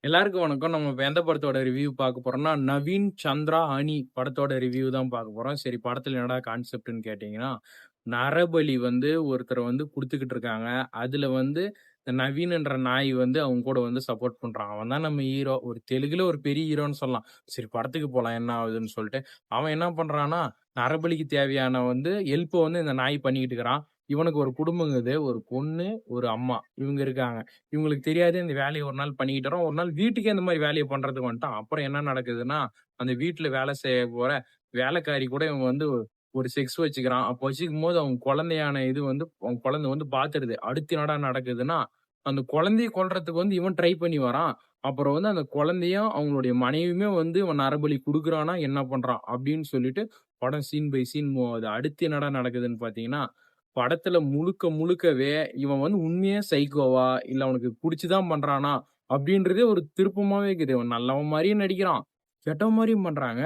எல்லாருக்கும் வணக்கம். நம்ம இப்ப எந்த படத்தோட ரிவ்யூ பார்க்க போறோம்னா, நவீன் சந்திரா அணி படத்தோட ரிவ்யூ தான் பார்க்க போறோம். சரி படத்துல என்னடா கான்செப்ட்ன்னு கேட்டீங்கன்னா, நரபலி வந்து ஒருத்தர வந்து குடுத்துக்கிட்டு இருக்காங்க. அதுல வந்து இந்த நவீன்ன்ற நாய் வந்து அவங்க கூட வந்து சப்போர்ட் பண்றான். அவன் தான் நம்ம ஹீரோ. ஒரு தெலுங்குல ஒரு பெரிய ஹீரோன்னு சொல்லலாம். சரி படத்துக்கு போலாம் என்ன ஆகுதுன்னு சொல்லிட்டு, அவன் என்ன பண்றான்னா, நரபலிக்கு தேவையான வந்து ஹெல்ப்ப வந்து இந்த நாய் பண்ணிக்கிட்டு இருக்கிறான். இவனுக்கு ஒரு குடும்பங்குது. ஒரு பொண்ணு, ஒரு அம்மா இவங்க இருக்காங்க. இவங்களுக்கு தெரியாது இந்த வேலைய ஒரு நாள் பண்ணிக்கிட்டு வரோம். ஒரு நாள் வீட்டுக்கே இந்த மாரி வேலைய பண்றதுக்கு வந்துட்டான். அப்புறம் என்ன நடக்குதுன்னா, அந்த வீட்ல வேலை செய்ய போற வேலைக்காரி கூட இவங்க வந்து ஒரு செக்ஸ் வச்சுக்கிறான். அப்ப வச்சுக்கும்போது அவங்க குழந்தையான இது வந்து அவங்க குழந்தை வந்து பாத்துருது. அடுத்து என்னடா நடக்குதுன்னா, அந்த குழந்தைய கொல்றதுக்கு வந்து இவன் ட்ரை பண்ணி வரான். அப்புறம் வந்து அந்த குழந்தையும், அவங்களுடைய மனைவியுமே வந்து இவன் நரபலி குடுக்குறானா, என்ன பண்றான்? அப்படின்னு சொல்லிட்டு படம் சீன் பை சீன் மூவ் ஆகுது. அடுத்து என்னடா நடக்குதுன்னு பாத்தீங்கன்னா, படத்துல முழுக்க முழுக்கவே இவன் வந்து உண்மையா சைக்கோவா? இல்ல அவனுக்கு புடிச்சு தான் பண்றானா? அப்படின்றதே ஒரு திருப்பமாவே இருக்குது. இவன் நல்லவன் மாரியும் நடிக்கிறான். கெட்டவன் மாரியும் பண்றாங்க.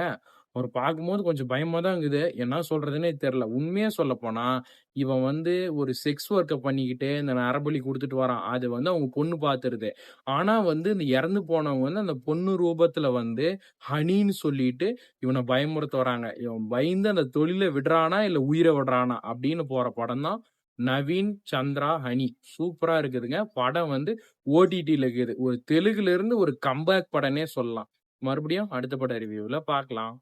அவர பார்க்கும்போது கொஞ்சம் பயமா தான் இருக்குது. என்ன சொல்றதுன்னே தெரியல. உண்மையா சொல்லப்போனா, இவன் வந்து ஒரு செக்ஸ் ஒர்க்க பண்ணிக்கிட்டு இந்த நரபலி குடுத்துட்டு வரான். அது வந்து அவங்க பொண்ணு பார்த்துருது. ஆனா வந்து இந்த இறந்து போனவங்க வந்து அந்த பொண்ணு ரூபத்துல வந்து ஹனின்னு சொல்லிட்டு இவன பயமுறுத்த வராங்க. இவன் பயந்து அந்த தொழில விடுறானா, இல்ல உயிர விடுறானா அப்படின்னு போற படம் தான் நவீன் சந்திரா ஹனி. சூப்பரா இருக்குதுங்க. படம் வந்து ஓடிடில இருக்குது. ஒரு தெலுங்குல இருந்து ஒரு கம்பேக் படம்னே சொல்லலாம். மறுபடியும் அடுத்த பட ரிவ்யூல பார்க்கலாம்.